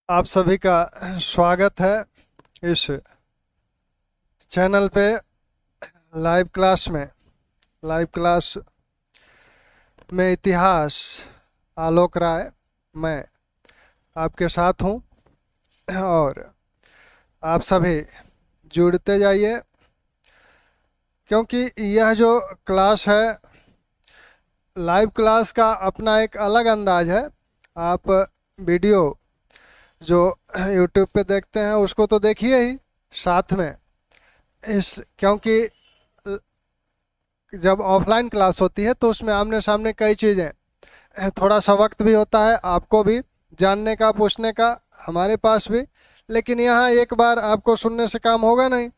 आप सभी का स्वागत है इस चैनल पे। लाइव क्लास में इतिहास आलोक राय मैं आपके साथ हूँ और आप सभी जुड़ते जाइए, क्योंकि यह जो क्लास है लाइव क्लास का अपना एक अलग अंदाज है। आप वीडियो जो यूट्यूब पे देखते हैं उसको तो देखिए ही साथ में, इस क्योंकि जब ऑफलाइन क्लास होती है तो उसमें आमने सामने कई चीज़ें, थोड़ा सा वक्त भी होता है आपको भी जानने का पूछने का, हमारे पास भी। लेकिन यहाँ एक बार आपको सुनने से काम होगा नहीं।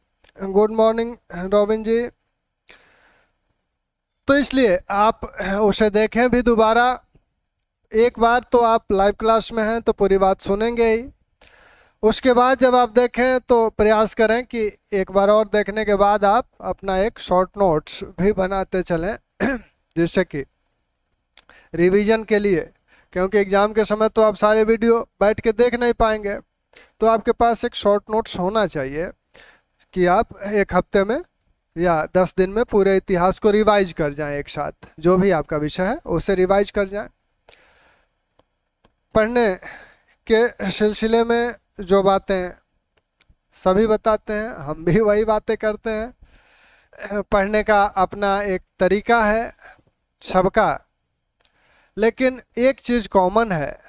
गुड मॉर्निंग रॉबिन जी। तो इसलिए आप उसे देखें भी दोबारा। एक बार तो आप लाइव क्लास में हैं तो पूरी बात सुनेंगे ही, उसके बाद जब आप देखें तो प्रयास करें कि एक बार और देखने के बाद आप अपना एक शॉर्ट नोट्स भी बनाते चलें जिससे कि रिवीजन के लिए, क्योंकि एग्ज़ाम के समय तो आप सारे वीडियो बैठ के देख नहीं पाएंगे, तो आपके पास एक शॉर्ट नोट्स होना चाहिए कि आप एक हफ्ते में या 10 दिन में पूरे इतिहास को रिवाइज कर जाएं। एक साथ जो भी आपका विषय है उसे रिवाइज कर जाएं। पढ़ने के सिलसिले में जो बातें सभी बताते हैं हम भी वही बातें करते हैं। पढ़ने का अपना एक तरीका है सबका, लेकिन एक चीज़ कॉमन है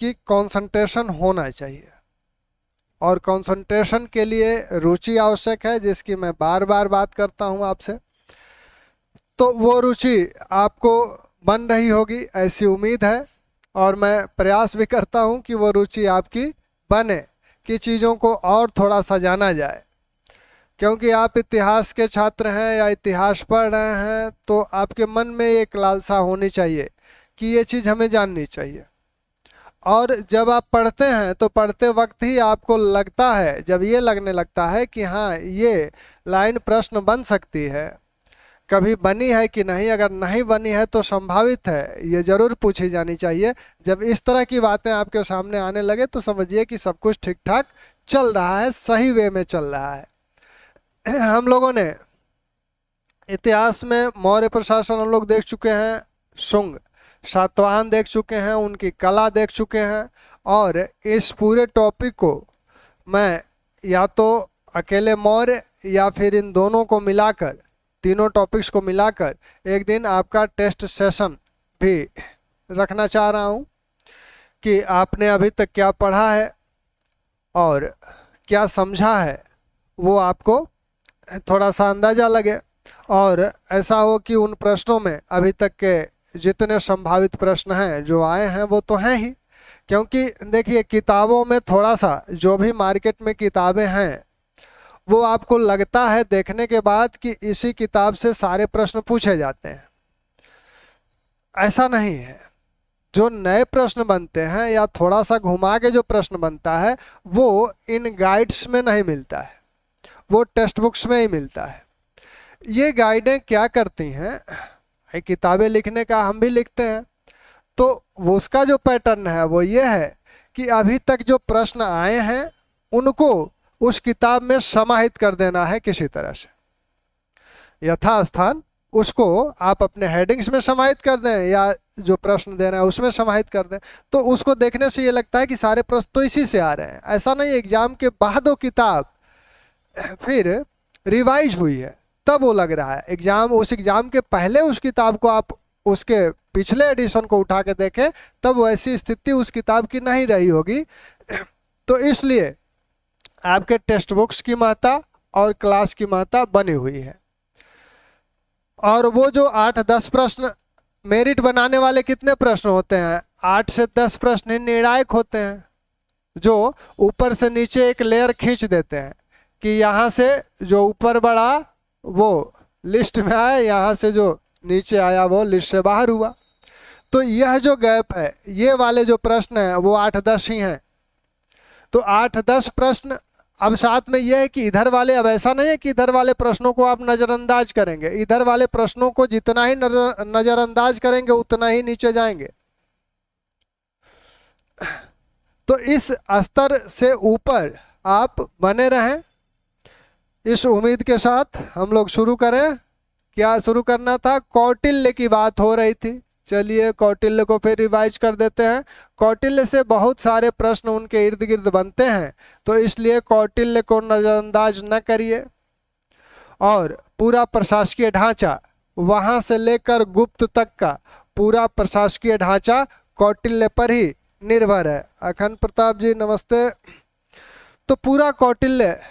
कि कंसंट्रेशन होना चाहिए, और कंसंट्रेशन के लिए रुचि आवश्यक है, जिसकी मैं बार बार बात करता हूं आपसे। तो वो रुचि आपको बन रही होगी ऐसी उम्मीद है, और मैं प्रयास भी करता हूं कि वो रुचि आपकी बने, कि चीज़ों को और थोड़ा सा जाना जाए। क्योंकि आप इतिहास के छात्र हैं या इतिहास पढ़ रहे हैं तो आपके मन में एक लालसा होनी चाहिए कि ये चीज़ हमें जाननी चाहिए। और जब आप पढ़ते हैं तो पढ़ते वक्त ही आपको लगता है, जब ये लगने लगता है कि हाँ ये लाइन प्रश्न बन सकती है, कभी बनी है कि नहीं, अगर नहीं बनी है तो संभावित है ये ज़रूर पूछी जानी चाहिए। जब इस तरह की बातें आपके सामने आने लगे तो समझिए कि सब कुछ ठीक ठाक चल रहा है, सही वे में चल रहा है। हम लोगों ने इतिहास में मौर्य प्रशासन हम लोग देख चुके हैं, शुंग सातवाहन देख चुके हैं, उनकी कला देख चुके हैं। और इस पूरे टॉपिक को मैं या तो अकेले मौर्य या फिर इन दोनों को मिलाकर, तीनों टॉपिक्स को मिलाकर एक दिन आपका टेस्ट सेशन भी रखना चाह रहा हूँ कि आपने अभी तक क्या पढ़ा है और क्या समझा है, वो आपको थोड़ा सा अंदाज़ा लगे। और ऐसा हो कि उन प्रश्नों में अभी तक के जितने संभावित प्रश्न हैं जो आए हैं वो तो हैं ही, क्योंकि देखिए किताबों में थोड़ा सा जो भी मार्केट में किताबें हैं वो आपको लगता है देखने के बाद कि इसी किताब से सारे प्रश्न पूछे जाते हैं। ऐसा नहीं है। जो नए प्रश्न बनते हैं या थोड़ा सा घुमा के जो प्रश्न बनता है वो इन गाइड्स में नहीं मिलता है, वो टेक्स्ट बुक्स में ही मिलता है। ये गाइडें क्या करती हैं, किताबें लिखने का हम भी लिखते हैं, तो वो उसका जो पैटर्न है वो ये है कि अभी तक जो प्रश्न आए हैं उनको उस किताब में समाहित कर देना है किसी तरह से, यथास्थान उसको आप अपने हेडिंग्स में समाहित कर दें या जो प्रश्न देना है उसमें समाहित कर दें। तो उसको देखने से ये लगता है कि सारे प्रश्न तो इसी से आ रहे हैं। ऐसा नहीं, एग्जाम के बाद वो किताब फिर रिवाइज हुई है तब वो लग रहा है। उस एग्जाम के पहले उस किताब को आप उसके पिछले एडिशन को उठा के देखें तब वैसी स्थिति उस किताब की नहीं रही होगी। तो इसलिए आपके टेक्स्ट बुक्स की महत्ता और क्लास की महत्ता बनी हुई है। और वो जो 8-10 प्रश्न मेरिट बनाने वाले कितने प्रश्न होते हैं, 8 से 10 प्रश्न ही निर्णायक होते हैं, जो ऊपर से नीचे एक लेयर खींच देते हैं कि यहाँ से जो ऊपर बढ़ा वो लिस्ट में आया, यहाँ से जो नीचे आया वो लिस्ट से बाहर हुआ। तो यह जो गैप है, ये वाले जो प्रश्न हैं वो 8-10 ही हैं। तो 8-10 प्रश्न। अब साथ में यह है कि इधर वाले, अब ऐसा नहीं है कि इधर वाले प्रश्नों को आप नज़रअंदाज करेंगे, इधर वाले प्रश्नों को जितना ही नज़रअंदाज करेंगे उतना ही नीचे जाएंगे। तो इस स्तर से ऊपर आप बने रहें, इस उम्मीद के साथ हम लोग शुरू करें। क्या शुरू करना था? कौटिल्य की बात हो रही थी। चलिए कौटिल्य को फिर रिवाइज कर देते हैं। कौटिल्य से बहुत सारे प्रश्न उनके इर्द गिर्द बनते हैं, तो इसलिए कौटिल्य को नजरअंदाज न करिए। और पूरा प्रशासकीय ढांचा, वहां से लेकर गुप्त तक का पूरा प्रशासकीय ढांचा कौटिल्य पर ही निर्भर है। अखंड प्रताप जी नमस्ते। तो पूरा कौटिल्य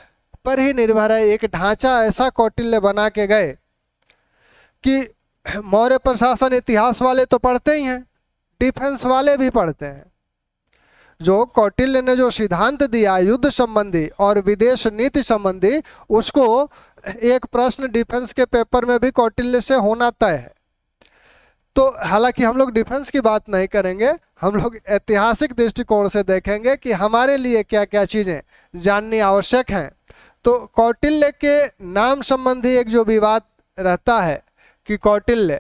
पर ही निर्भर है। एक ढांचा ऐसा कौटिल्य बना के गए कि मौर्य प्रशासन इतिहास वाले तो पढ़ते ही हैं, डिफेंस वाले भी पढ़ते हैं। जो कौटिल्य ने जो सिद्धांत दिया युद्ध संबंधी और विदेश नीति संबंधी, उसको एक प्रश्न डिफेंस के पेपर में भी कौटिल्य से होना तय है। तो हालांकि हम लोग डिफेंस की बात नहीं करेंगे, हम लोग ऐतिहासिक दृष्टिकोण से देखेंगे कि हमारे लिए क्या क्या चीजें जाननी आवश्यक हैं। तो कौटिल्य के नाम संबंधी एक जो विवाद रहता है कि कौटिल्य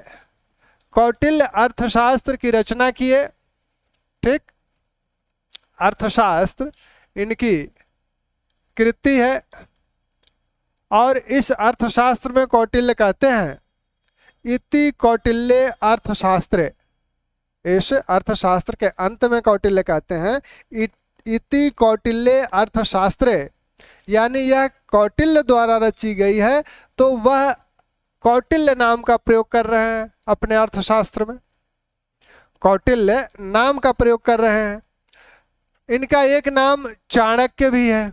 अर्थशास्त्र की रचना किए, ठीक, अर्थशास्त्र इनकी कृति है। और इस अर्थशास्त्र में कौटिल्य कहते हैं इति कौटिल्य अर्थशास्त्रे। इस अर्थशास्त्र के अंत में कौटिल्य कहते हैं इति कौटिल्य अर्थशास्त्रे, यानी यह कौटिल्य द्वारा रची गई है। तो वह कौटिल्य नाम का प्रयोग कर रहे हैं अपने अर्थशास्त्र में, कौटिल्य नाम का प्रयोग कर रहे हैं। इनका एक नाम चाणक्य भी है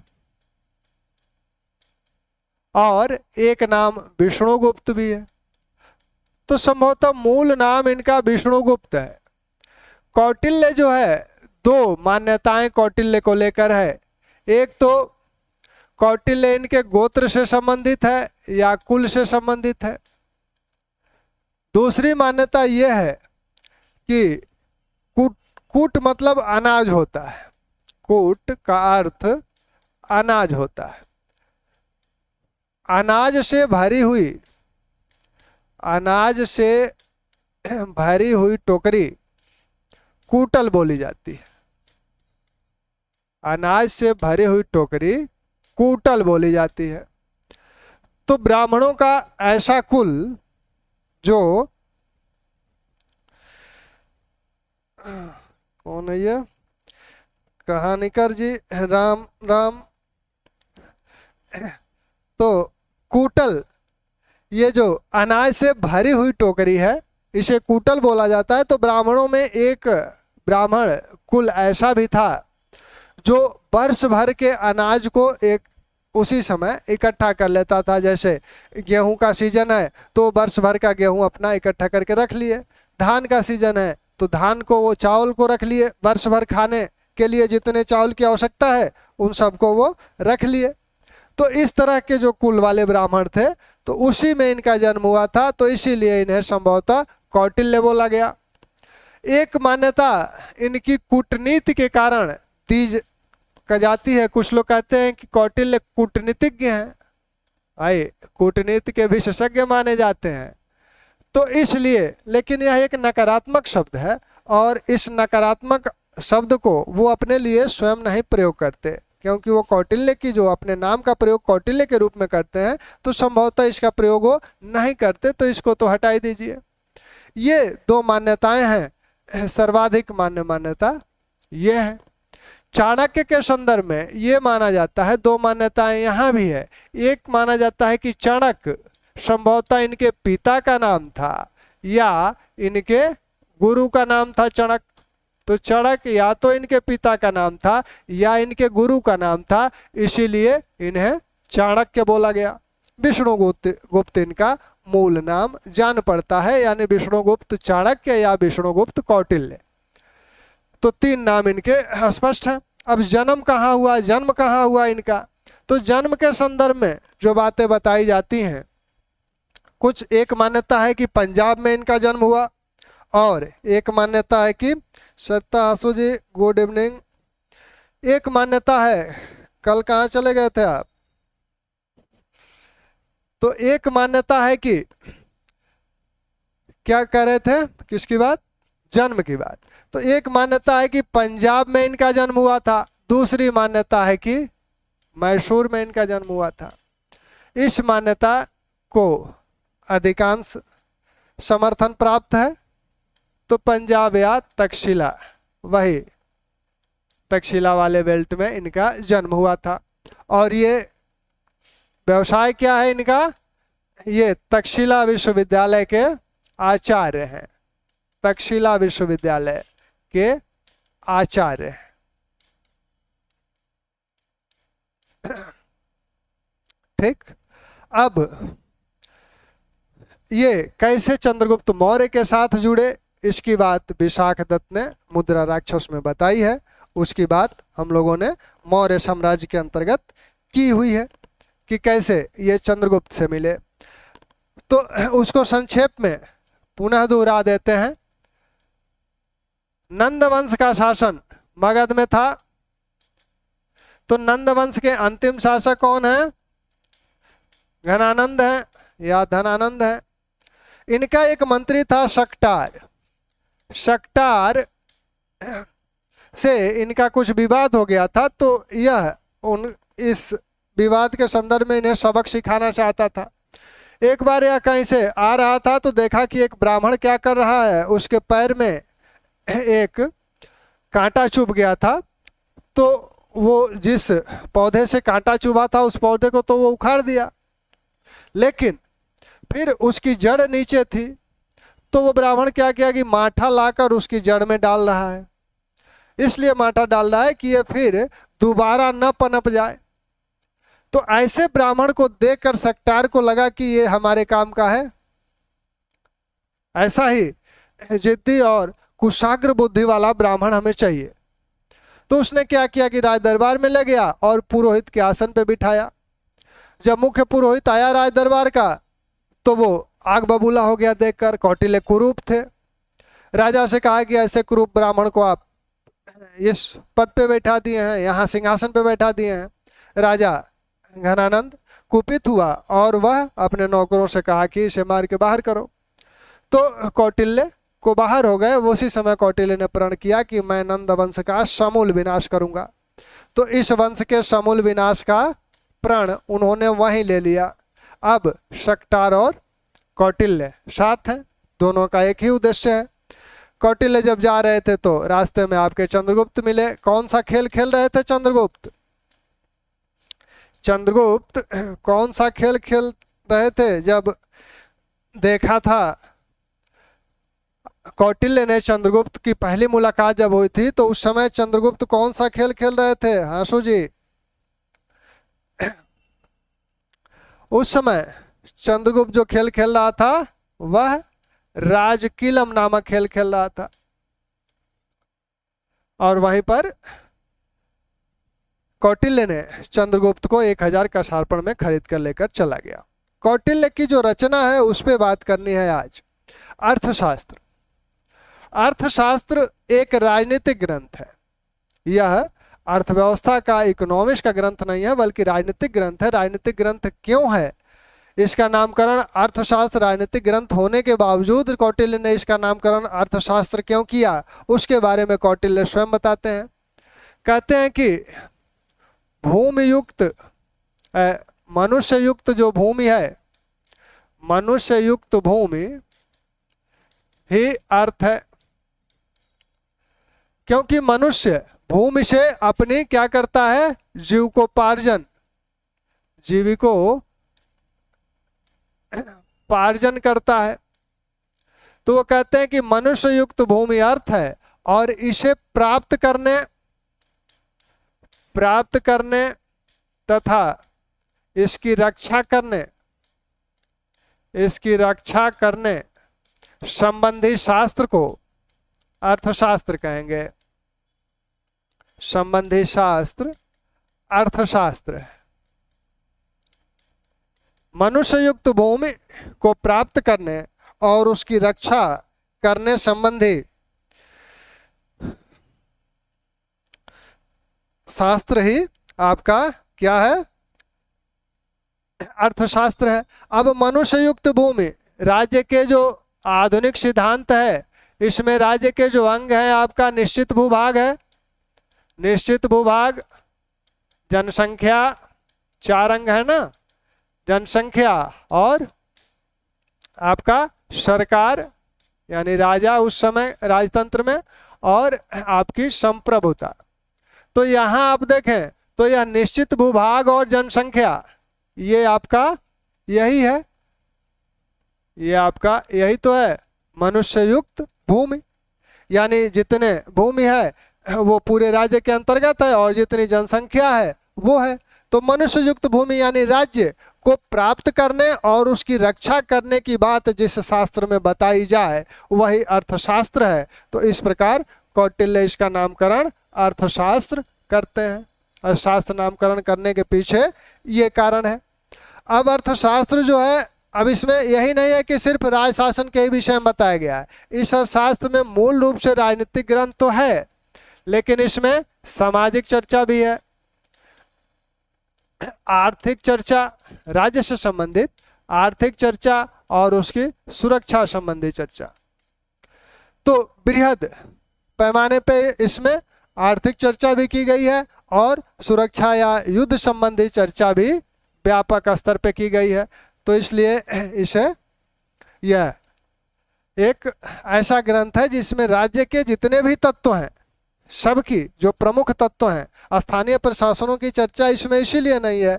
और एक नाम विष्णुगुप्त भी है। तो संभवतः मूल नाम इनका विष्णुगुप्त है। कौटिल्य जो है, दो मान्यताएं कौटिल्य को लेकर है। एक तो कौटिल्य इनके गोत्र से संबंधित है या कुल से संबंधित है। दूसरी मान्यता यह है कि कूट मतलब अनाज होता है, कूट का अर्थ अनाज होता है। अनाज से भरी हुई टोकरी कूटल बोली जाती है। अनाज से भरी हुई टोकरी कूटल बोली जाती है। तो ब्राह्मणों का ऐसा कुल जो, कौन है ये, कहानीकर जी, राम राम। तो कूटल, ये जो अनाज से भरी हुई टोकरी है, इसे कूटल बोला जाता है। तो ब्राह्मणों में एक ब्राह्मण कुल ऐसा भी था जो वर्ष भर के अनाज को एक उसी समय इकट्ठा कर लेता था। जैसे गेहूं का सीजन है तो वर्ष भर का गेहूं अपना इकट्ठा करके रख लिए, धान का सीजन है तो धान को, वो चावल को रख लिए, वर्ष भर खाने के लिए जितने चावल की आवश्यकता है उन सबको वो रख लिए। तो इस तरह के जो कुल वाले ब्राह्मण थे, तो उसी में इनका जन्म हुआ था, तो इसीलिए इन्हें संभवतः कौटिल्य बोला गया। एक मान्यता इनकी कूटनीति के कारण दी जाती है। कुछ लोग कहते हैं कि कौटिल्य कूटनीतिज्ञ हैं, आए कूटनीति के विशेषज्ञ माने जाते हैं। तो इसलिए, लेकिन यह एक नकारात्मक शब्द है और इस नकारात्मक शब्द को वो अपने लिए स्वयं नहीं प्रयोग करते, क्योंकि वो कौटिल्य की जो अपने नाम का प्रयोग कौटिल्य के रूप में करते हैं, तो संभवतः इसका प्रयोग वो नहीं करते। तो इसको तो हटा ही दीजिए। ये दो मान्यताएं हैं। सर्वाधिक मान्य मान्यता ये है। चाणक्य के संदर्भ में ये माना जाता है, दो मान्यताएं यहाँ भी है। एक माना जाता है कि चाणक्य संभवतः इनके पिता का नाम था या इनके गुरु का नाम था चाणक्य। तो चाणक्य या तो इनके पिता का नाम था या इनके गुरु का नाम था, इसीलिए इन्हें चाणक्य बोला गया। विष्णुगुप्त इनका मूल नाम जान पड़ता है, यानी विष्णुगुप्त चाणक्य या विष्णुगुप्त कौटिल्य। तो तीन नाम इनके स्पष्ट हैं। अब जन्म कहाँ हुआ, जन्म कहाँ हुआ इनका? तो जन्म के संदर्भ में जो बातें बताई जाती हैं, कुछ एक मान्यता है कि पंजाब में इनका जन्म हुआ, और एक मान्यता है कि सत्ता आसू जी गुड इवनिंग। एक मान्यता है, कल कहाँ चले गए थे आप? तो एक मान्यता है कि क्या कह रहे थे, किसकी बात? जन्म की बात। तो एक मान्यता है कि पंजाब में इनका जन्म हुआ था, दूसरी मान्यता है कि मैसूर में इनका जन्म हुआ था। इस मान्यता को अधिकांश समर्थन प्राप्त है, तो पंजाब या तक्षशिला, वही तक्षशिला वाले बेल्ट में इनका जन्म हुआ था। और ये व्यवसाय क्या है इनका, ये तक्षशिला विश्वविद्यालय के आचार्य हैं, तक्षशिला विश्वविद्यालय के आचार्य हैं। ठीक, अब ये कैसे चंद्रगुप्त मौर्य के साथ जुड़े, इसकी बात विशाख दत्त ने मुद्रा राक्षस में बताई है। उसकी बात हम लोगों ने मौर्य साम्राज्य के अंतर्गत की हुई है कि कैसे ये चंद्रगुप्त से मिले। तो उसको संक्षेप में पुनः दोहरा देते हैं। नंद वंश का शासन मगध में था। तो नंद वंश के अंतिम शासक कौन है, घनानंद है या धनानंद है। इनका एक मंत्री था शकटार। शकटार से इनका कुछ विवाद हो गया था, तो यह इस विवाद के संदर्भ में इन्हें सबक सिखाना चाहता था। एक बार यह कहीं से आ रहा था तो देखा कि एक ब्राह्मण क्या कर रहा है, उसके पैर में एक कांटा चुभ गया था। तो वो जिस पौधे से कांटा चुभा था उस पौधे को तो वो उखाड़ दिया, लेकिन फिर उसकी जड़ नीचे थी। तो वो ब्राह्मण क्या किया कि माठा लाकर उसकी जड़ में डाल रहा है। इसलिए माठा डाल रहा है कि ये फिर दोबारा न पनप जाए। तो ऐसे ब्राह्मण को देखकर शकटार को लगा कि ये हमारे काम का है। ऐसा ही जिद्दी और कुशाग्र बुद्धि वाला ब्राह्मण हमें चाहिए। तो उसने क्या किया कि राज दरबार में ले गया और पुरोहित के आसन पे बिठाया। जब मुख्य पुरोहित आया राज दरबार का, तो वो आग बबूला हो गया देखकर। कौटिल्य कुरूप थे। राजा से कहा कि ऐसे कुरूप ब्राह्मण को आप इस पद पे बैठा दिए हैं, यहाँ सिंहासन पे बैठा दिए हैं। राजा घनानंद कुपित हुआ और वह अपने नौकरों से कहा कि इसे मार के बाहर करो। तो कौटिल्य को बाहर हो गए। उसी समय कौटिल्य ने प्रण किया कि मैं नंद वंश का समूल विनाश करूंगा। तो इस वंश के समूल विनाश का प्रण उन्होंने वहीं ले लिया। अब शकटार और कौटिल्य साथ हैं, दोनों का एक ही उद्देश्य है। कौटिल्य जब जा रहे थे तो रास्ते में आपके चंद्रगुप्त मिले। कौन सा खेल खेल रहे थे चंद्रगुप्त? चंद्रगुप्त कौन सा खेल खेल रहे थे? जब देखा था कौटिल्य ने चंद्रगुप्त की पहली मुलाकात जब हुई थी, तो उस समय चंद्रगुप्त कौन सा खेल खेल रहे थे? हांसू जी, उस समय चंद्रगुप्त जो खेल खेल रहा था वह राजकिलम नामक खेल खेल रहा था। और वहीं पर कौटिल्य ने चंद्रगुप्त को 1000 कसार्पण में खरीद कर लेकर चला गया। कौटिल्य की जो रचना है उस पे बात करनी है आज। अर्थशास्त्र। अर्थशास्त्र एक राजनीतिक ग्रंथ है। यह अर्थव्यवस्था का, इकोनॉमिक्स का ग्रंथ नहीं है, बल्कि राजनीतिक ग्रंथ है। राजनीतिक ग्रंथ क्यों है? इसका नामकरण अर्थशास्त्र राजनीतिक ग्रंथ होने के बावजूद कौटिल्य ने इसका नामकरण अर्थशास्त्र क्यों किया, उसके बारे में कौटिल्य स्वयं बताते हैं। कहते हैं कि भूमि युक्त, मनुष्य युक्त जो भूमि है, मनुष्य युक्त भूमि ही अर्थ है। क्योंकि मनुष्य भूमि से अपनी क्या करता है? जीविकोपार्जन, पार्जन करता है। तो वो कहते हैं कि मनुष्य युक्त भूमि अर्थ है, और इसे प्राप्त करने तथा इसकी रक्षा करने संबंधी शास्त्र को अर्थशास्त्र कहेंगे। संबंधी शास्त्र अर्थशास्त्र है। मनुष्य युक्त भूमि को प्राप्त करने और उसकी रक्षा करने संबंधी शास्त्र ही आपका क्या है? अर्थशास्त्र है। अब मनुष्य युक्त भूमि, राज्य के जो आधुनिक सिद्धांत है, इसमें राज्य के जो अंग हैं आपका निश्चित भूभाग है, निश्चित भूभाग, जनसंख्या, 4 अंग है ना, जनसंख्या और आपका सरकार यानी राजा उस समय राजतंत्र में, और आपकी संप्रभुता। तो यहां आप देखें तो यह निश्चित भूभाग और जनसंख्या ये आपका यही है, ये आपका यही तो है मनुष्य युक्त भूमि, यानी जितने भूमि है वो पूरे राज्य के अंतर्गत है और जितनी जनसंख्या है वो है। तो मनुष्य युक्त भूमि यानी राज्य को प्राप्त करने और उसकी रक्षा करने की बात जिस शास्त्र में बताई जाए वही अर्थशास्त्र है। तो इस प्रकार कौटिल्य इसका नामकरण अर्थशास्त्र करते हैं। अर्थशास्त्र नामकरण करने के पीछे ये कारण है। अब अर्थशास्त्र जो है, अब इसमें यही नहीं है कि सिर्फ राज शासन के ही विषय में बताया गया है। इस अर्थशास्त्र में मूल रूप से राजनीतिक ग्रंथ तो है, लेकिन इसमें सामाजिक चर्चा भी है, आर्थिक चर्चा, राज्य से संबंधित आर्थिक चर्चा और उसकी सुरक्षा संबंधी चर्चा। तो बृहद पैमाने पे इसमें आर्थिक चर्चा भी की गई है और सुरक्षा या युद्ध संबंधी चर्चा भी व्यापक स्तर पे की गई है। तो इसलिए इसे यह एक ऐसा ग्रंथ है जिसमें राज्य के जितने भी तत्व हैं, सबकी जो प्रमुख तत्व हैं, स्थानीय प्रशासनों की चर्चा इसमें इसीलिए नहीं है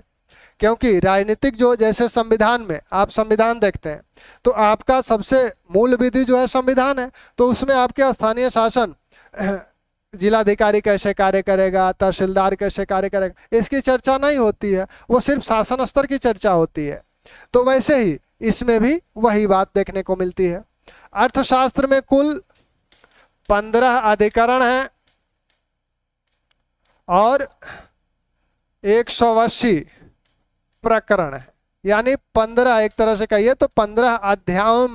क्योंकि राजनीतिक जो, जैसे संविधान में आप संविधान देखते हैं तो आपका सबसे मूल विधि जो है संविधान है, तो उसमें आपके स्थानीय शासन, जिलाधिकारी कैसे कार्य करेगा, तहसीलदार कैसे कार्य करेगा, इसकी चर्चा नहीं होती है, वो सिर्फ शासन स्तर की चर्चा होती है। तो वैसे ही इसमें भी वही बात देखने को मिलती है। अर्थशास्त्र में कुल 15 अधिकरण हैं और 180 प्रकरण है, यानी 15, एक तरह से कहिए तो 15 अध्यायों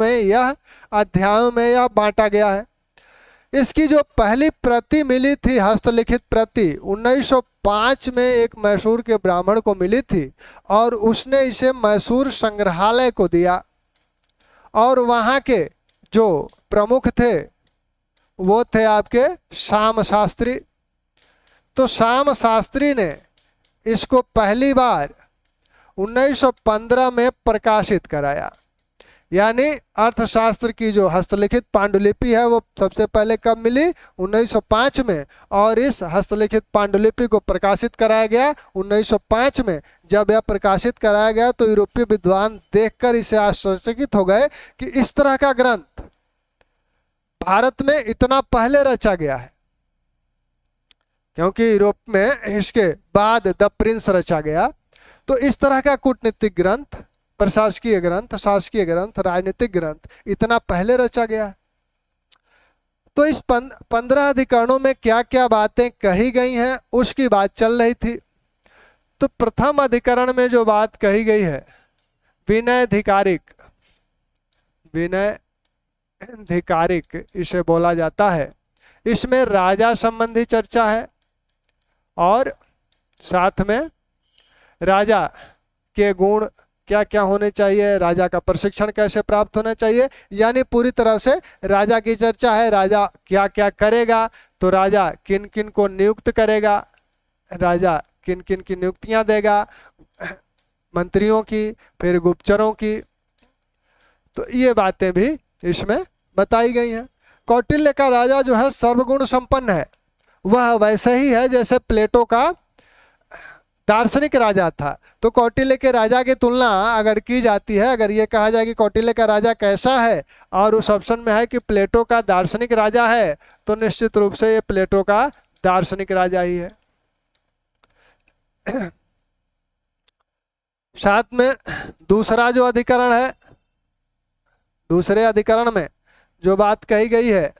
में यह बांटा गया है। इसकी जो पहली प्रति मिली थी, हस्तलिखित प्रति, 1905 में एक मैसूर के ब्राह्मण को मिली थी और उसने इसे मैसूर संग्रहालय को दिया और वहाँ के जो प्रमुख थे वो थे आपके श्याम शास्त्री। तो श्याम शास्त्री ने इसको पहली बार 1915 में प्रकाशित कराया, यानी अर्थशास्त्र की जो हस्तलिखित पांडुलिपि है वो सबसे पहले कब मिली, 1905 में, और इस हस्तलिखित पांडुलिपि को प्रकाशित कराया गया 1905 में। जब यह प्रकाशित कराया गया तो यूरोपीय विद्वान देखकर इसे आश्चर्यचकित हो गए कि इस तरह का ग्रंथ भारत में इतना पहले रचा गया है, क्योंकि यूरोप में इसके बाद द प्रिंस रचा गया। तो इस तरह का कूटनीतिक ग्रंथ, प्रशासकीय ग्रंथ, शासकीय ग्रंथ, राजनीतिक ग्रंथ इतना पहले रचा गया है। तो इस 15 अधिकरणों में क्या क्या बातें कही गई हैं उसकी बात चल रही थी। तो प्रथम अधिकरण में जो बात कही गई है विनयधिकारिक, विनयधिकारिक इसे बोला जाता है। इसमें राजा संबंधी चर्चा है और साथ में राजा के गुण क्या क्या होने चाहिए, राजा का प्रशिक्षण कैसे प्राप्त होना चाहिए, यानी पूरी तरह से राजा की चर्चा है। राजा क्या क्या करेगा, तो राजा किन किन को नियुक्त करेगा, राजा किन किन की नियुक्तियां देगा, मंत्रियों की, फिर गुप्तचरों की। तो ये बातें भी इसमें बताई गई हैं। कौटिल्य का राजा जो है सर्वगुण संपन्न है, वह वैसे ही है जैसे प्लेटो का दार्शनिक राजा था। तो कौटिल्य के राजा की तुलना अगर की जाती है, अगर ये कहा जाए कि कौटिल्य का राजा कैसा है और उस ऑप्शन में है कि प्लेटो का दार्शनिक राजा है, तो निश्चित रूप से ये प्लेटो का दार्शनिक राजा ही है। साथ में दूसरा जो अधिकरण है, दूसरे अधिकरण में जो बात कही गई है,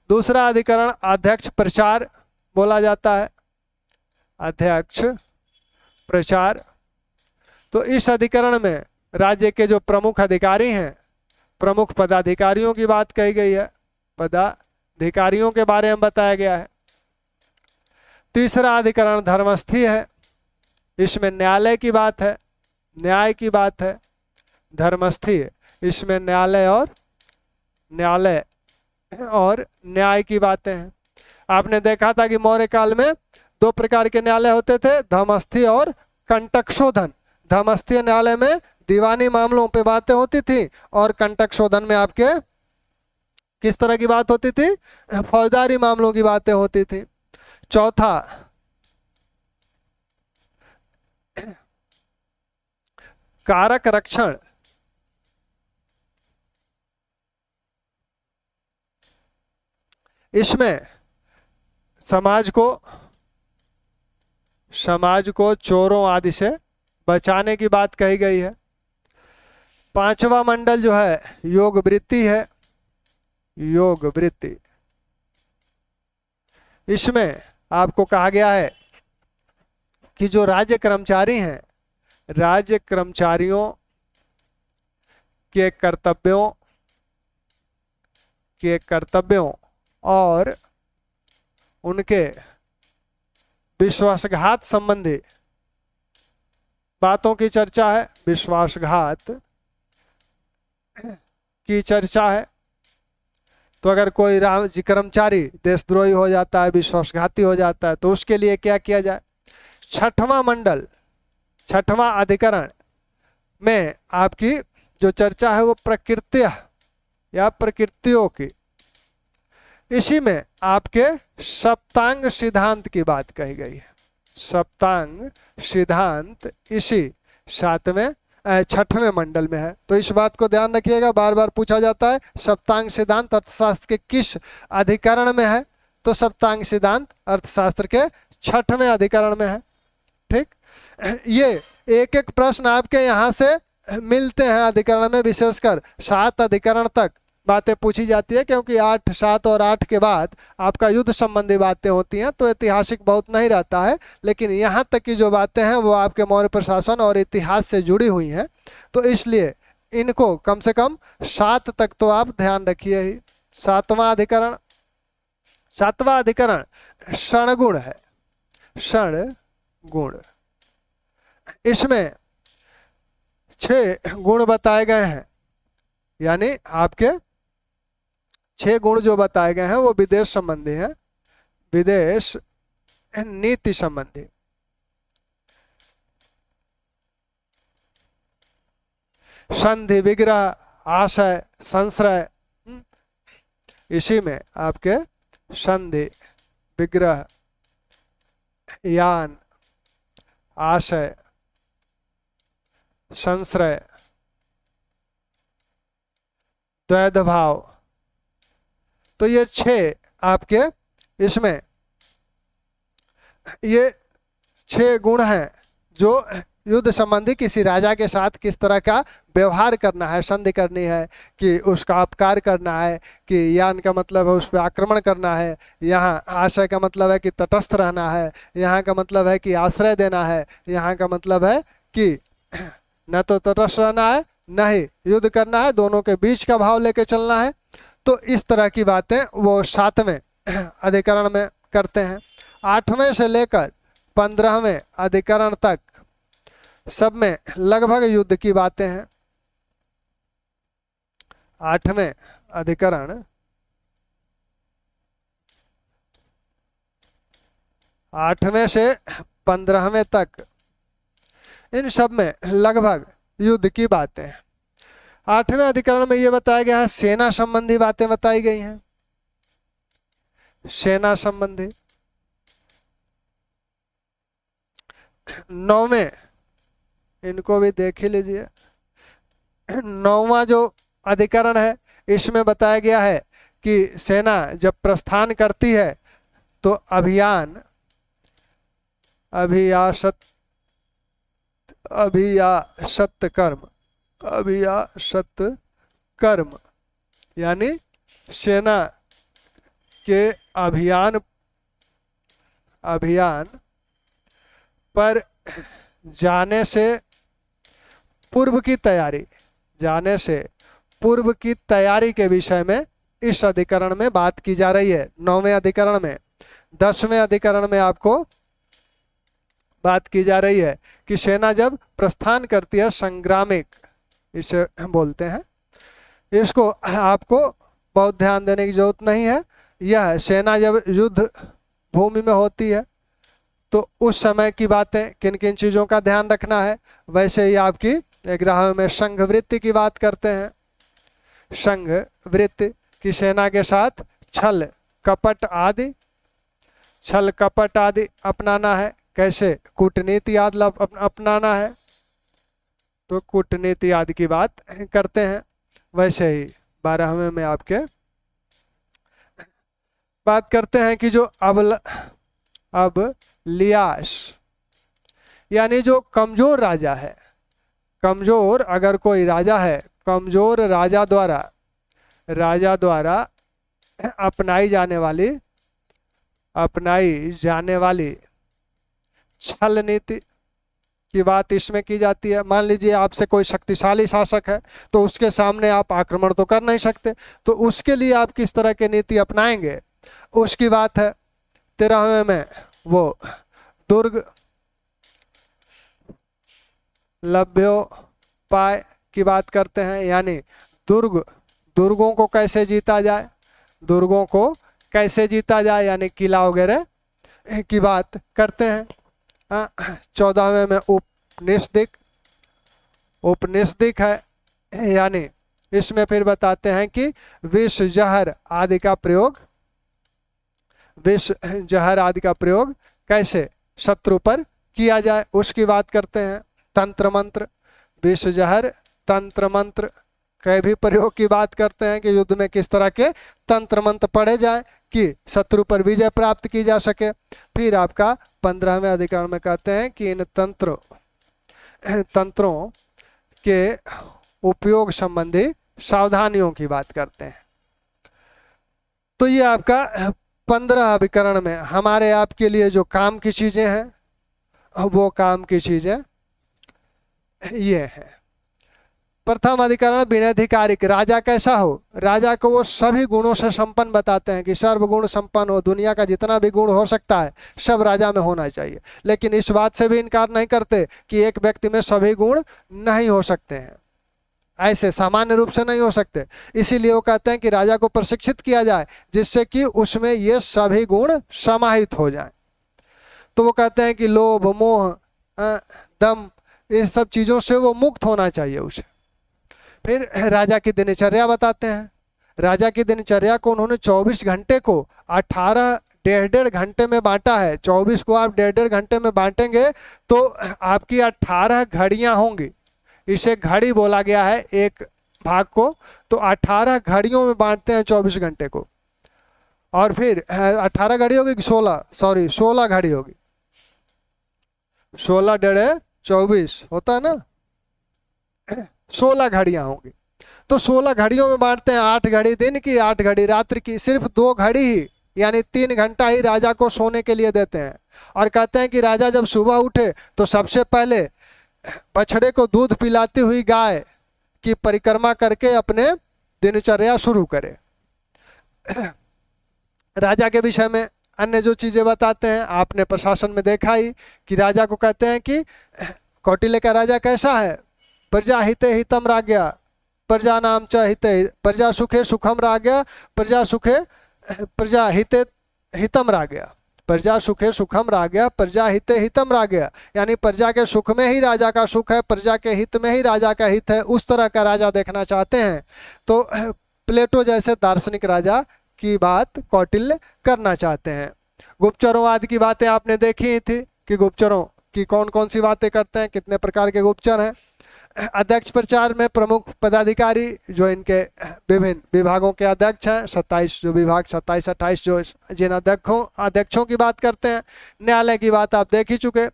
दूसरा अधिकरण अध्यक्ष प्रचार बोला जाता है, अध्यक्ष प्रचार। तो इस अधिकरण में राज्य के जो प्रमुख अधिकारी हैं, प्रमुख पदाधिकारियों की बात कही गई है, पदाधिकारियों के बारे में बताया गया है। तीसरा अधिकरण धर्मस्थी है, इसमें न्यायालय की बात है, न्याय की बात है। धर्मस्थी इसमें न्यायालय और न्यायालय और न्याय की बातें हैं। आपने देखा था कि मौर्य काल में दो प्रकार के न्यायालय होते थे, धर्मस्थी और कंटकशोधन। धर्मस्थीय न्यायालय में दीवानी मामलों पे बातें होती थी और कंटकशोधन में आपके किस तरह की बात होती थी, फौजदारी मामलों की बातें होती थी। चौथा, कारक रक्षण। इसमें समाज को चोरों आदि से बचाने की बात कही गई है। पांचवा मंडल जो है योग वृत्ति है, योग वृत्ति। इसमें आपको कहा गया है कि जो राज्य कर्मचारी हैं, राज्य कर्मचारियों के कर्तव्यों और उनके विश्वासघात संबंधी बातों की चर्चा है। विश्वासघात की चर्चा है। तो अगर कोई राज्य कर्मचारी देशद्रोही हो जाता है, विश्वासघाती हो जाता है, तो उसके लिए क्या किया जाए। छठवां मंडल, छठवां अधिकरण में आपकी जो चर्चा है वो प्रकृति या प्रकृतियों की। इसी में आपके सप्तांग सिद्धांत की बात कही गई है। सप्तांग सिद्धांत इसी छठवें मंडल में है। तो इस बात को ध्यान रखिएगा, बार बार पूछा जाता है सप्तांग सिद्धांत अर्थशास्त्र के किस अधिकरण में है। तो सप्तांग सिद्धांत अर्थशास्त्र के छठवें अधिकरण में है। ठीक, ये एक एक प्रश्न आपके यहाँ से मिलते हैं अधिकरण में। विशेषकर 7 अधिकरण तक बातें पूछी जाती है, क्योंकि 8, 7 और 8 के बाद आपका युद्ध संबंधी बातें होती हैं, तो ऐतिहासिक बहुत नहीं रहता है। लेकिन यहाँ तक की जो बातें हैं वो आपके मौर्य प्रशासन और इतिहास से जुड़ी हुई हैं, तो इसलिए इनको कम से कम 7 तक तो आप ध्यान रखिए ही। 7वां अधिकरण, 7वां अधिकरण क्षणगुण है। क्षण गुण, इसमें 6 गुण बताए गए हैं। यानी आपके 6 गुण जो बताए गए हैं वो विदेश संबंधी हैं, विदेश नीति संबंधी। संधि, विग्रह, आशय, संश्रय। इसी में आपके संधि, विग्रह, यान, आशय, संश्रय, द्वैध भाव, तो ये 6 आपके इसमें ये 6 गुण हैं जो युद्ध संबंधी किसी राजा के साथ किस तरह का व्यवहार करना है, संधि करनी है कि उसका अपकार करना है, कि यान का मतलब है उस पर आक्रमण करना है, यहाँ आशय का मतलब है कि तटस्थ रहना है, यहाँ का मतलब है कि आश्रय देना है, यहाँ का मतलब है कि न तो तटस्थ रहना है न ही युद्ध करना है, दोनों के बीच का भाव लेके चलना है। तो इस तरह की बातें वो 7वें अधिकरण में करते हैं। 8वें से लेकर 15वें अधिकरण तक सब में लगभग युद्ध की बातें हैं। 8वें अधिकरण 8वें से 15वें तक इन सब में लगभग युद्ध की बातें हैं। 8वें अधिकरण में यह बताया गया है सेना संबंधी बातें बताई गई हैं। सेना संबंधी 9वें, इनको भी देख ही लीजिए। 9वां जो अधिकरण है इसमें बताया गया है कि सेना जब प्रस्थान करती है तो अभियान, अभियासत कर्म, यानी सेना के अभियान पर जाने से पूर्व की तैयारी के विषय में इस अधिकरण में बात की जा रही है। 9वें अधिकरण में। 10वें अधिकरण में आपको बात की जा रही है कि सेना जब प्रस्थान करती है, संग्रामिक इसे बोलते हैं, इसको आपको बहुत ध्यान देने की जरूरत नहीं है। यह सेना जब युद्ध भूमि में होती है तो उस समय की बातें, किन किन चीज़ों का ध्यान रखना है, वैसे ही आपकी 11वें में संघ वृत्ति की बात करते हैं। संघ वृत्ति की सेना के साथ छल कपट आदि, छल कपट आदि अपनाना है। कैसे? कूटनीति आदि अपनाना है, तो कूटनीति आदि की बात करते हैं। वैसे ही 12वें में आपके बात करते हैं कि जो अब लियास, यानी जो कमजोर राजा है, कमजोर अगर कोई राजा है, कमजोर राजा द्वारा अपनाई जाने वाली छल नीति की बात इसमें की जाती है। मान लीजिए आपसे कोई शक्तिशाली शासक है तो उसके सामने आप आक्रमण तो कर नहीं सकते, तो उसके लिए आप किस तरह की नीति अपनाएंगे उसकी बात है। 13वें में वो दुर्ग लभ्योपाय की बात करते हैं, यानी दुर्गों को कैसे जीता जाए, दुर्गों को कैसे जीता जाए, यानी किला वगैरह की बात करते हैं। 14वें में उपनिषदिक है, यानी इसमें फिर बताते हैं कि विष जहर आदि का प्रयोग कैसे शत्रु पर किया जाए उसकी बात करते हैं। तंत्र मंत्र, विष जहर तंत्र मंत्र के भी प्रयोग की बात करते हैं कि युद्ध में किस तरह के तंत्र मंत्र पढ़े जाए कि शत्रु पर विजय प्राप्त की जा सके। फिर आपका 15वें अधिकरण में कहते हैं कि इन तंत्रों के उपयोग संबंधी सावधानियों की बात करते हैं। तो ये आपका 15 अधिकरण में हमारे आपके लिए जो काम की चीजें हैं वो काम की चीजें ये है। प्रथम अधिकरण विनयाधिकारिक, राजा कैसा हो, राजा को वो सभी गुणों से संपन्न बताते हैं कि सर्वगुण संपन्न हो, दुनिया का जितना भी गुण हो सकता है सब राजा में होना चाहिए। लेकिन इस बात से भी इनकार नहीं करते कि एक व्यक्ति में सभी गुण नहीं हो सकते हैं, ऐसे सामान्य रूप से नहीं हो सकते। इसीलिए वो कहते हैं कि राजा को प्रशिक्षित किया जाए जिससे कि उसमें ये सभी गुण समाहित हो जाए। तो वो कहते हैं कि लोभ मोह दम इन सब चीजों से वो मुक्त होना चाहिए उसे। फिर राजा की दिनचर्या बताते हैं। राजा की दिनचर्या को उन्होंने 24 घंटे को 18 डेढ़ घंटे में बांटा है। 24 को आप डेढ़ घंटे में बांटेंगे तो आपकी 18 घड़ियां होंगी। इसे घड़ी बोला गया है एक भाग को, तो 18 घड़ियों में बांटते हैं 24 घंटे को। और फिर 18 घड़ी होगी, 16 घड़ी होगी। 16 डेढ़ 24 होता है ना, 16 घड़ियां होंगी। तो 16 घड़ियों में बांटते हैं, 8 घड़ी दिन की, 8 घड़ी रात्रि की। सिर्फ 2 घड़ी ही यानी 3 घंटा ही राजा को सोने के लिए देते हैं। और कहते हैं कि राजा जब सुबह उठे तो सबसे पहले बछड़े को दूध पिलाती हुई गाय की परिक्रमा करके अपने दिनचर्या शुरू करे। राजा के विषय में अन्य जो चीजें बताते हैं आपने प्रशासन में देखा ही कि राजा को कहते हैं कि कौटिल्य का राजा कैसा है, प्रजा हिते हितम राज्ञा प्रजा नाम च हिते, प्रजा सुखे सुखम राज्ञा प्रजा हिते हितम राज्ञा, प्रजा सुखे सुखम राज्ञा प्रजा हिते हितम राज्ञा, यानी प्रजा के सुख में ही राजा का सुख है, प्रजा के हित में ही राजा का हित है। उस तरह का राजा देखना चाहते हैं तो प्लेटो जैसे दार्शनिक राजा की बात कौटिल्य करना चाहते हैं। गुप्तचरों आदि की बातें आपने देखी ही थी कि गुप्तचरों की कौन कौन सी बातें करते हैं, कितने प्रकार के गुप्तचर हैं। अध्यक्ष प्रचार में प्रमुख पदाधिकारी जो इनके विभिन्न विभागों के अध्यक्ष हैं, 27 जो विभाग 27-28 जो जिन अध्यक्षों की बात करते हैं। न्यायालय की बात आप देख ही चुके।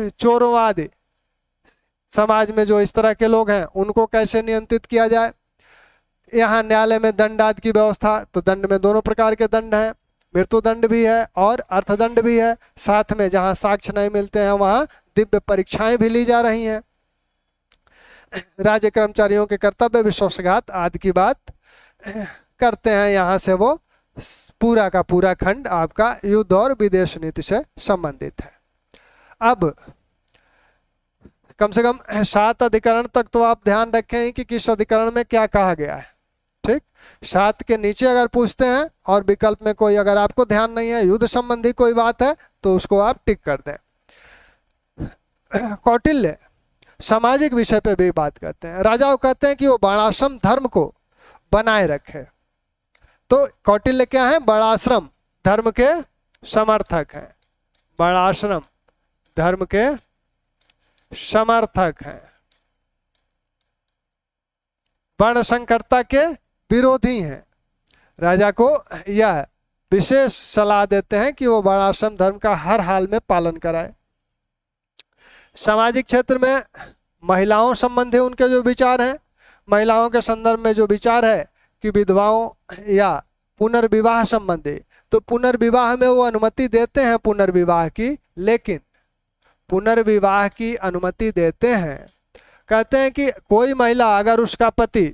चोरों आदि समाज में जो इस तरह के लोग हैं उनको कैसे नियंत्रित किया जाए। यहाँ न्यायालय में दंड आदि की व्यवस्था, तो दंड में दोनों प्रकार के दंड हैं, मृत्युदंड भी है और अर्थदंड भी है। साथ में जहाँ साक्ष्य नहीं मिलते हैं वहाँ दिव्य परीक्षाएं भी ली जा रही हैं। राज्य कर्मचारियों के कर्तव्य विश्वासघात आदि की बात करते हैं। यहाँ से वो पूरा का पूरा खंड आपका युद्ध और विदेश नीति से संबंधित है। अब कम से कम 7 अधिकरण तक तो आप ध्यान रखें कि किस अधिकरण में क्या कहा गया है। ठीक, 7 के नीचे अगर पूछते हैं और विकल्प में कोई अगर आपको ध्यान नहीं है, युद्ध संबंधी कोई बात है तो उसको आप टिक कर दें। कौटिल्य सामाजिक विषय पे भी बात करते हैं। राजा को कहते हैं कि वो वर्णाश्रम धर्म को बनाए रखे। तो कौटिल्य क्या है? वर्णाश्रम धर्म के समर्थक हैं। वर्णाश्रम धर्म के समर्थक हैं, वर्ण संकरता के विरोधी हैं। राजा को यह विशेष सलाह देते हैं कि वो वर्णाश्रम धर्म का हर हाल में पालन कराए। सामाजिक क्षेत्र में महिलाओं संबंधी उनके जो विचार हैं, महिलाओं के संदर्भ में जो विचार है कि विधवाओं या पुनर्विवाह संबंधी, तो पुनर्विवाह में वो अनुमति देते हैं पुनर्विवाह की, लेकिन पुनर्विवाह की अनुमति देते हैं, कहते हैं कि कोई महिला अगर उसका पति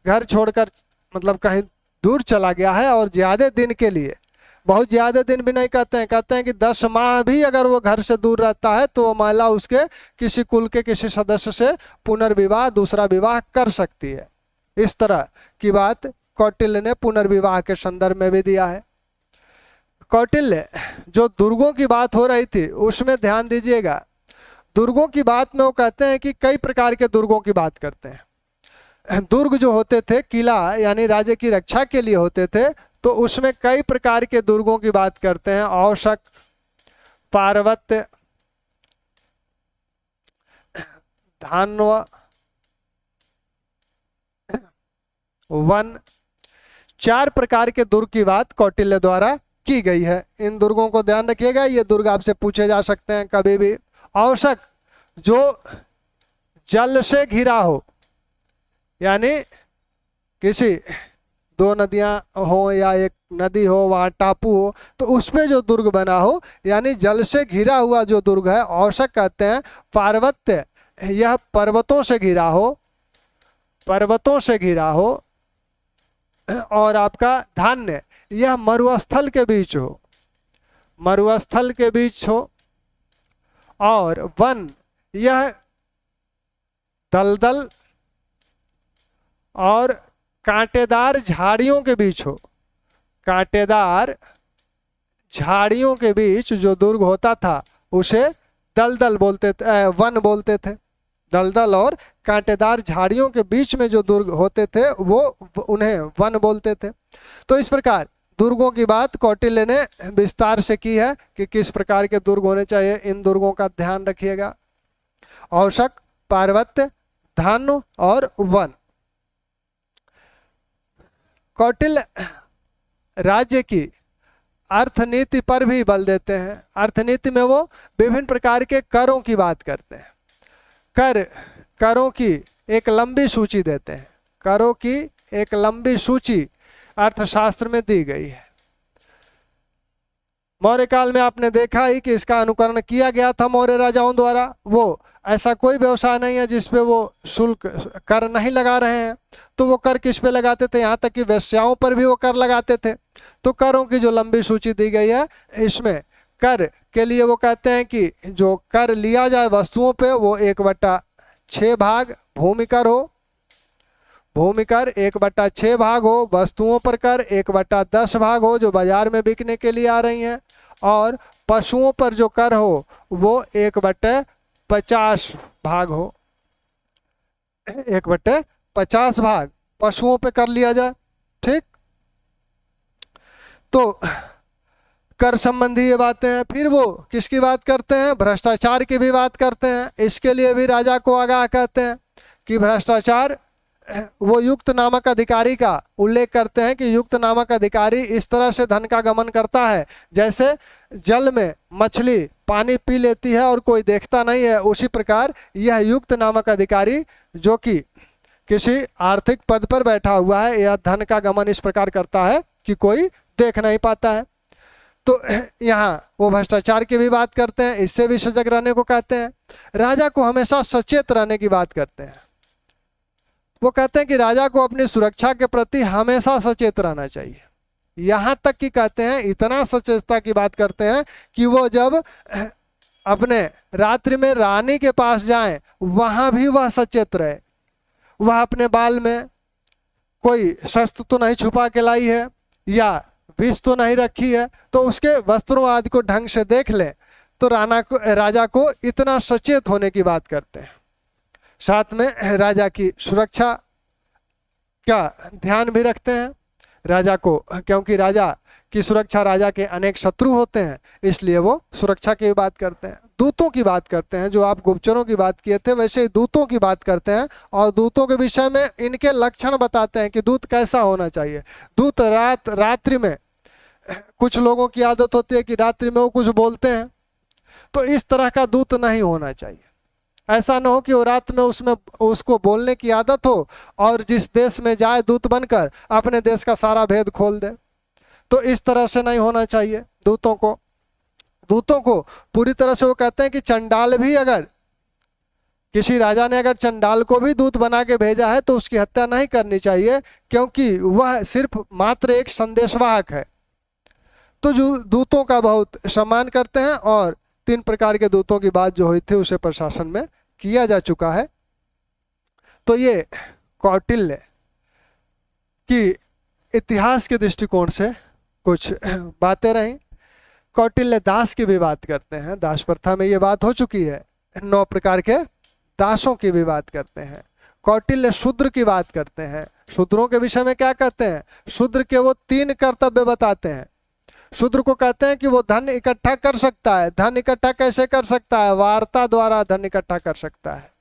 घर छोड़कर मतलब कहीं दूर चला गया है और ज़्यादा दिन के लिए, बहुत ज़्यादा दिन भी नहीं कहते हैं कि 10 माह भी अगर वो घर से दूर रहता है तो वो महिला उसके किसी कुल के किसी सदस्य से पुनर्विवाह, दूसरा विवाह कर सकती है। इस तरह की बात कौटिल्य ने पुनर्विवाह के संदर्भ में भी दिया है। कौटिल्य जो दुर्गों की बात हो रही थी उसमें ध्यान दीजिएगा। दुर्गों की बात में वो कहते हैं कि कई प्रकार के दुर्गों की बात करते हैं। दुर्ग जो होते थे, किला यानी राज्य की रक्षा के लिए होते थे, तो उसमें कई प्रकार के दुर्गों की बात करते हैं। औशक, पार्वत्य, धान्व, वन, 4 प्रकार के दुर्ग की बात कौटिल्य द्वारा की गई है। इन दुर्गों को ध्यान रखिएगा, ये दुर्ग आपसे पूछे जा सकते हैं कभी भी। औशक जो जल से घिरा हो, यानी किसी 2 नदियां हो या एक नदी हो, वहाँ टापू हो, तो उस पे जो दुर्ग बना हो, यानी जल से घिरा हुआ जो दुर्ग है, औशक कहते हैं। पार्वत्य यह पर्वतों से घिरा हो, पर्वतों से घिरा हो। और आपका धान्य यह मरुस्थल के बीच हो, मरुस्थल के बीच हो। और वन यह दलदल और कांटेदार झाड़ियों के बीच हो, कांटेदार झाड़ियों के बीच जो दुर्ग होता था उसे दलदल बोलते थे, वन बोलते थे। दलदल और कांटेदार झाड़ियों के बीच में जो दुर्ग होते थे वो उन्हें वन बोलते थे। तो इस प्रकार दुर्गों की बात कौटिल्य ने विस्तार से की है कि किस प्रकार के दुर्ग होने चाहिए। इन दुर्गों का ध्यान रखिएगा। औशक, पार्वत्य, धान्य और वन। कौटिल्य राज्य की अर्थनीति पर भी बल देते हैं। अर्थनीति में वो विभिन्न प्रकार के करों की बात करते हैं। करों की एक लंबी सूची देते हैं। करों की एक लंबी सूची अर्थशास्त्र में दी गई है। मौर्य काल में आपने देखा ही कि इसका अनुकरण किया गया था मौर्य राजाओं द्वारा। वो ऐसा कोई व्यवसाय नहीं है जिसपे वो शुल्क कर नहीं लगा रहे हैं। तो वो कर किस पे लगाते थे? यहाँ तक कि वेश्याओं पर भी वो कर लगाते थे। तो करों की जो लंबी सूची दी गई है, इसमें कर के लिए वो कहते हैं कि जो कर लिया जाए वस्तुओं पे वो 1/6 भाग भूमि कर हो, भूमि कर 1/6 भाग हो, वस्तुओं पर कर 1/10 भाग हो जो बाजार में बिकने के लिए आ रही हैं, और पशुओं पर जो कर हो वो 1/50 भाग हो। 1/50 भाग पशुओं पे कर लिया जाए। ठीक, तो कर संबंधी ये बातें हैं। फिर वो किसकी बात करते हैं? भ्रष्टाचार की भी बात करते हैं। इसके लिए भी राजा को आगाह कहते हैं कि भ्रष्टाचार, वो युक्त नामक अधिकारी का उल्लेख करते हैं कि युक्त नामक अधिकारी इस तरह से धन का गमन करता है जैसे जल में मछली पानी पी लेती है और कोई देखता नहीं है, उसी प्रकार यह युक्त नामक अधिकारी जो कि किसी आर्थिक पद पर बैठा हुआ है, यह धन का गमन इस प्रकार करता है कि कोई देख नहीं पाता है। तो यहाँ वो भ्रष्टाचार की भी बात करते हैं, इससे भी सजग रहने को कहते हैं। राजा को हमेशा सचेत रहने की बात करते हैं। वो कहते हैं कि राजा को अपनी सुरक्षा के प्रति हमेशा सचेत रहना चाहिए। यहाँ तक कि कहते हैं, इतना सचेतता की बात करते हैं कि वो जब अपने रात्रि में रानी के पास जाएं, वहां भी वह सचेत रहे। वह अपने बाल में कोई शस्त्र तो नहीं छुपा के लाई है या विष तो नहीं रखी है, तो उसके वस्त्रों आदि को ढंग से देख ले तो राजा को इतना सचेत होने की बात करते हैं। साथ में राजा की सुरक्षा का ध्यान भी रखते हैं राजा को, क्योंकि राजा की सुरक्षा, राजा के अनेक शत्रु होते हैं, इसलिए वो सुरक्षा की बात करते हैं। दूतों की बात करते हैं, जो आप गुप्तचरों की बात किए थे वैसे ही दूतों की बात करते हैं, और दूतों के विषय में इनके लक्षण बताते हैं कि दूत कैसा होना चाहिए। दूत रात्रि में, कुछ लोगों की आदत होती है कि रात्रि में वो कुछ बोलते हैं, तो इस तरह का दूत नहीं होना चाहिए। ऐसा ना हो कि वो रात में उसको बोलने की आदत हो और जिस देश में जाए दूत बनकर अपने देश का सारा भेद खोल दे, तो इस तरह से नहीं होना चाहिए दूतों को। दूतों को पूरी तरह से, वो कहते हैं कि चंडाल भी, अगर किसी राजा ने अगर चंडाल को भी दूत बना के भेजा है तो उसकी हत्या नहीं करनी चाहिए, क्योंकि वह सिर्फ मात्र एक संदेशवाहक है। तो जो दूतों का बहुत सम्मान करते हैं, और 3 प्रकार के दूतों की बात जो हुई थी उसे प्रशासन में किया जा चुका है। तो ये कौटिल्य की इतिहास के दृष्टिकोण से कुछ बातें रहीं। कौटिल्य दास की भी बात करते हैं, दास प्रथा में ये बात हो चुकी है। 9 प्रकार के दासों की भी बात करते हैं। कौटिल्य शूद्र की बात करते हैं। शूद्रों के विषय में क्या कहते हैं? शूद्र के वो 3 कर्तव्य बताते हैं। शूद्र को कहते हैं कि वो धन इकट्ठा कर सकता है। धन इकट्ठा कैसे कर सकता है? वार्ता द्वारा धन इकट्ठा कर सकता है,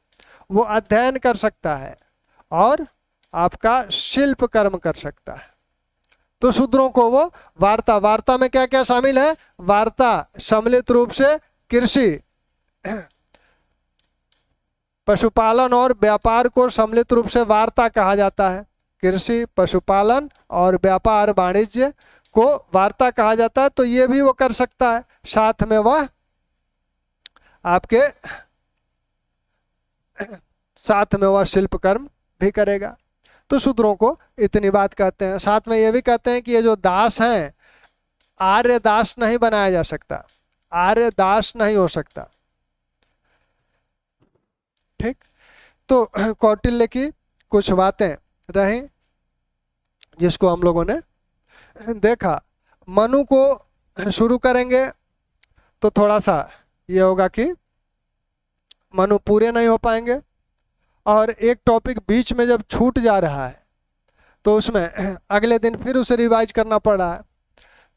वो अध्ययन कर सकता है, और आपका शिल्प कर्म कर सकता है। तो शूद्रों को वो वार्ता में क्या क्या शामिल है? वार्ता सम्मिलित रूप से कृषि, पशुपालन और व्यापार को सम्मिलित रूप से वार्ता कहा जाता है। कृषि, पशुपालन और व्यापार वाणिज्य को वार्ता कहा जाता है। तो ये भी वो कर सकता है। साथ में वह आपके साथ में वह शिल्प कर्म भी करेगा। तो शूद्रों को इतनी बात कहते हैं। साथ में ये भी कहते हैं कि ये जो दास हैं, आर्य दास नहीं बनाया जा सकता, आर्य दास नहीं हो सकता। ठीक, तो कौटिल्य की कुछ बातें रहीं जिसको हम लोगों ने देखा। मनु को शुरू करेंगे तो थोड़ा सा ये होगा कि मनु पूरे नहीं हो पाएंगे, और एक टॉपिक बीच में जब छूट जा रहा है तो उसमें अगले दिन फिर उसे रिवाइज करना पड़ रहा है।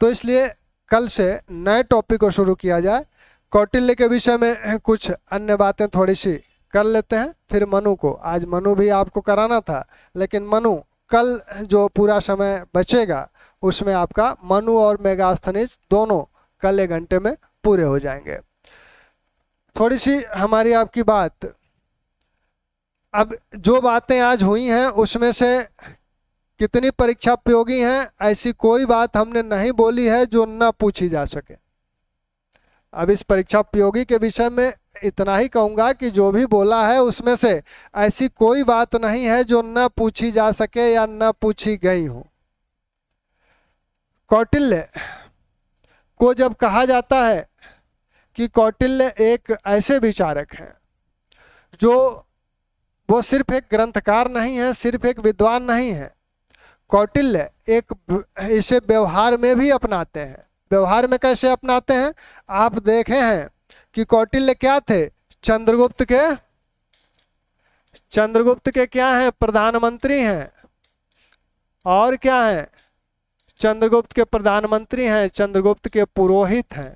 तो इसलिए कल से नए टॉपिक को शुरू किया जाए। कौटिल्य के विषय में कुछ अन्य बातें थोड़ी सी कर लेते हैं, फिर मनु को, आज मनु भी आपको कराना था, लेकिन मनु कल जो पूरा समय बचेगा उसमें आपका मनु और मेगास्थनीज दोनों कल 1 घंटे में पूरे हो जाएंगे। थोड़ी सी हमारी आपकी बात, अब जो बातें आज हुई हैं उसमें से कितनी परीक्षा उपयोगी हैं, ऐसी कोई बात हमने नहीं बोली है जो न पूछी जा सके। अब इस परीक्षा उपयोगी के विषय में इतना ही कहूँगा कि जो भी बोला है उसमें से ऐसी कोई बात नहीं है जो न पूछी जा सके या न पूछी गई हो। कौटिल्य को जब कहा जाता है कि कौटिल्य एक ऐसे विचारक हैं जो, वो सिर्फ एक ग्रंथकार नहीं है, सिर्फ एक विद्वान नहीं है। कौटिल्य एक इसे व्यवहार में भी अपनाते हैं। व्यवहार में कैसे अपनाते हैं? आप देखे हैं कि कौटिल्य क्या थे? चंद्रगुप्त के क्या हैं? प्रधानमंत्री हैं। और क्या हैं? चंद्रगुप्त के प्रधानमंत्री हैं, चंद्रगुप्त के पुरोहित हैं।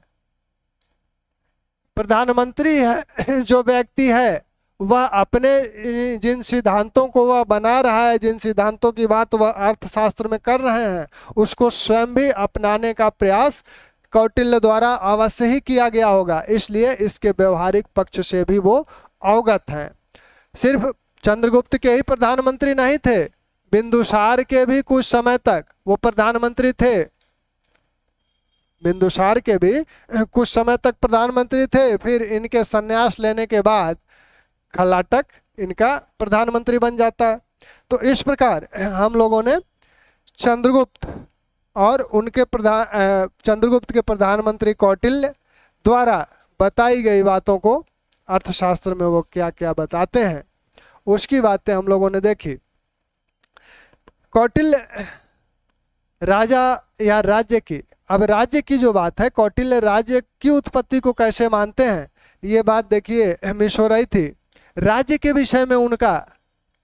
प्रधानमंत्री है जो व्यक्ति है, वह अपने जिन सिद्धांतों को वह बना रहा है, जिन सिद्धांतों की बात वह अर्थशास्त्र में कर रहे हैं, उसको स्वयं भी अपनाने का प्रयास कौटिल्य द्वारा अवश्य ही किया गया होगा। इसलिए इसके व्यवहारिक पक्ष से भी वो अवगत हैं। सिर्फ चंद्रगुप्त के ही प्रधानमंत्री नहीं थे, बिंदुसार के भी कुछ समय तक वो प्रधानमंत्री थे। बिंदुसार के भी कुछ समय तक प्रधानमंत्री थे। फिर इनके संन्यास लेने के बाद खलाटक इनका प्रधानमंत्री बन जाता है। तो इस प्रकार हम लोगों ने चंद्रगुप्त और उनके चंद्रगुप्त के प्रधानमंत्री कौटिल्य द्वारा बताई गई बातों को, अर्थशास्त्र में वो क्या क्या बताते हैं, उसकी बातें हम लोगों ने देखी। कौटिल्य राजा या राज्य की, अब राज्य की जो बात है, कौटिल्य राज्य की उत्पत्ति को कैसे मानते हैं, ये बात देखिए मिस हो रही थी। राज्य के विषय में उनका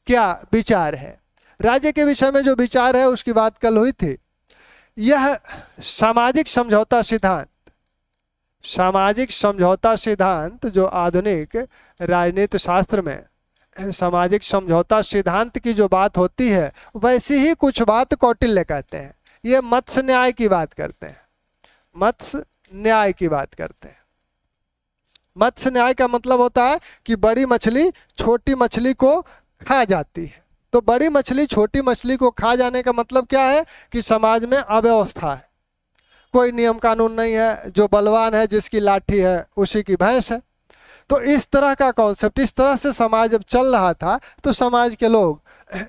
क्या विचार है, राज्य के विषय में जो विचार है उसकी बात कल हुई थी। यह सामाजिक समझौता सिद्धांत, सामाजिक समझौता सिद्धांत जो आधुनिक राजनीति शास्त्र में सामाजिक समझौता सिद्धांत की जो बात होती है, वैसी ही कुछ बात कौटिल्य कहते हैं। ये मत्स्य न्याय की बात करते हैं, मत्स्य न्याय की बात करते हैं। मत्स्य न्याय का मतलब होता है कि बड़ी मछली छोटी मछली को खा जाती है। तो बड़ी मछली छोटी मछली को खा जाने का मतलब क्या है कि समाज में अव्यवस्था है, कोई नियम कानून नहीं है, जो बलवान है जिसकी लाठी है उसी की भैंस है। तो इस तरह का कॉन्सेप्ट, इस तरह से समाज जब चल रहा था तो समाज के लोग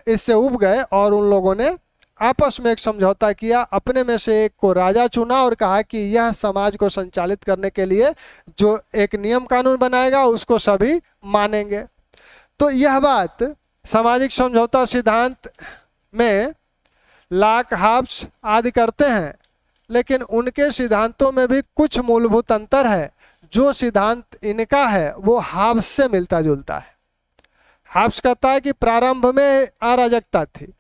इससे उब गए और उन लोगों ने आपस में एक समझौता किया, अपने में से एक को राजा चुना और कहा कि यह समाज को संचालित करने के लिए जो एक नियम कानून बनाएगा उसको सभी मानेंगे। तो यह बात सामाजिक समझौता सिद्धांत में लॉक, हॉब्स आदि करते हैं, लेकिन उनके सिद्धांतों में भी कुछ मूलभूत अंतर है। जो सिद्धांत इनका है वो हॉब्स से मिलता जुलता है। हॉब्स कहता है कि प्रारंभ में अराजकता थी,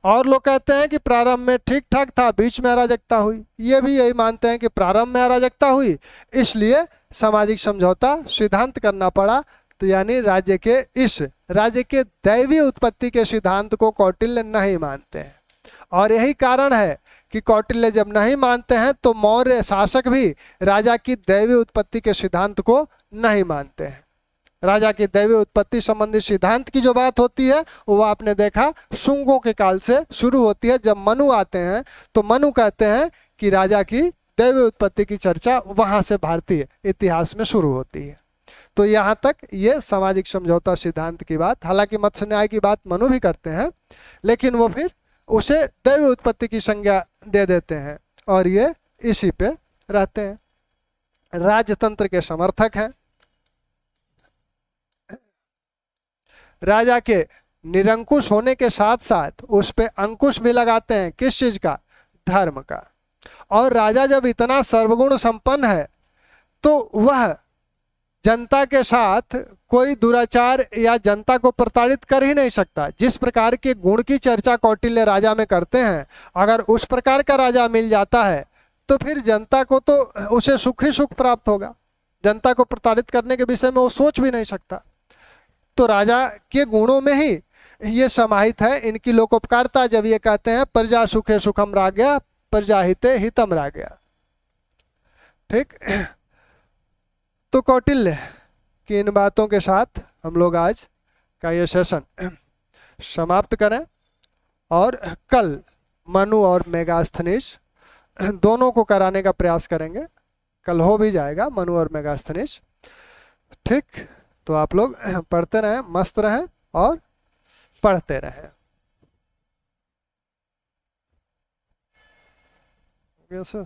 और लोग कहते हैं कि प्रारंभ में ठीक ठाक था, बीच में अराजकता हुई। ये भी यही मानते हैं कि प्रारंभ में अराजकता हुई, इसलिए सामाजिक समझौता सिद्धांत करना पड़ा। तो यानी राज्य के दैवीय उत्पत्ति के सिद्धांत को कौटिल्य नहीं मानते हैं। और यही कारण है कि कौटिल्य जब नहीं मानते हैं तो मौर्य शासक भी राजा की दैवीय उत्पत्ति के सिद्धांत को नहीं मानते हैं। राजा की दैवीय उत्पत्ति संबंधी सिद्धांत की जो बात होती है वो आपने देखा शुंगों के काल से शुरू होती है। जब मनु आते हैं तो मनु कहते हैं कि राजा की दैवीय उत्पत्ति की चर्चा वहां से भारतीय इतिहास में शुरू होती है। तो यहाँ तक ये सामाजिक समझौता सिद्धांत की बात। हालांकि मत्स्य न्याय की बात मनु भी करते हैं, लेकिन वो फिर उसे दैवीय उत्पत्ति की संज्ञा दे देते हैं और ये इसी पे रहते हैं। राजतंत्र के समर्थक हैं, राजा के निरंकुश होने के साथ साथ उस पे अंकुश भी लगाते हैं। किस चीज का? धर्म का। और राजा जब इतना सर्वगुण संपन्न है तो वह जनता के साथ कोई दुराचार या जनता को प्रताड़ित कर ही नहीं सकता। जिस प्रकार के गुण की चर्चा कौटिल्य राजा में करते हैं, अगर उस प्रकार का राजा मिल जाता है तो फिर जनता को तो उसे सुख ही सुख प्राप्त होगा। जनता को प्रताड़ित करने के विषय में वो सोच भी नहीं सकता। तो राजा के गुणों में ही ये समाहित है इनकी लोकोपकारिता। जब ये कहते हैं प्रजा सुखे सुखम राग्या प्रजा हिते हितम राग्या, ठीक। तो कौटिल्य की इन बातों के साथ हम लोग आज का ये सेशन समाप्त करें और कल मनु और मेगास्थनीज दोनों को कराने का प्रयास करेंगे। कल हो भी जाएगा मनु और मेगास्थनीज, ठीक। तो आप लोग पढ़ते रहें, मस्त रहें और पढ़ते रहें। Yes sir.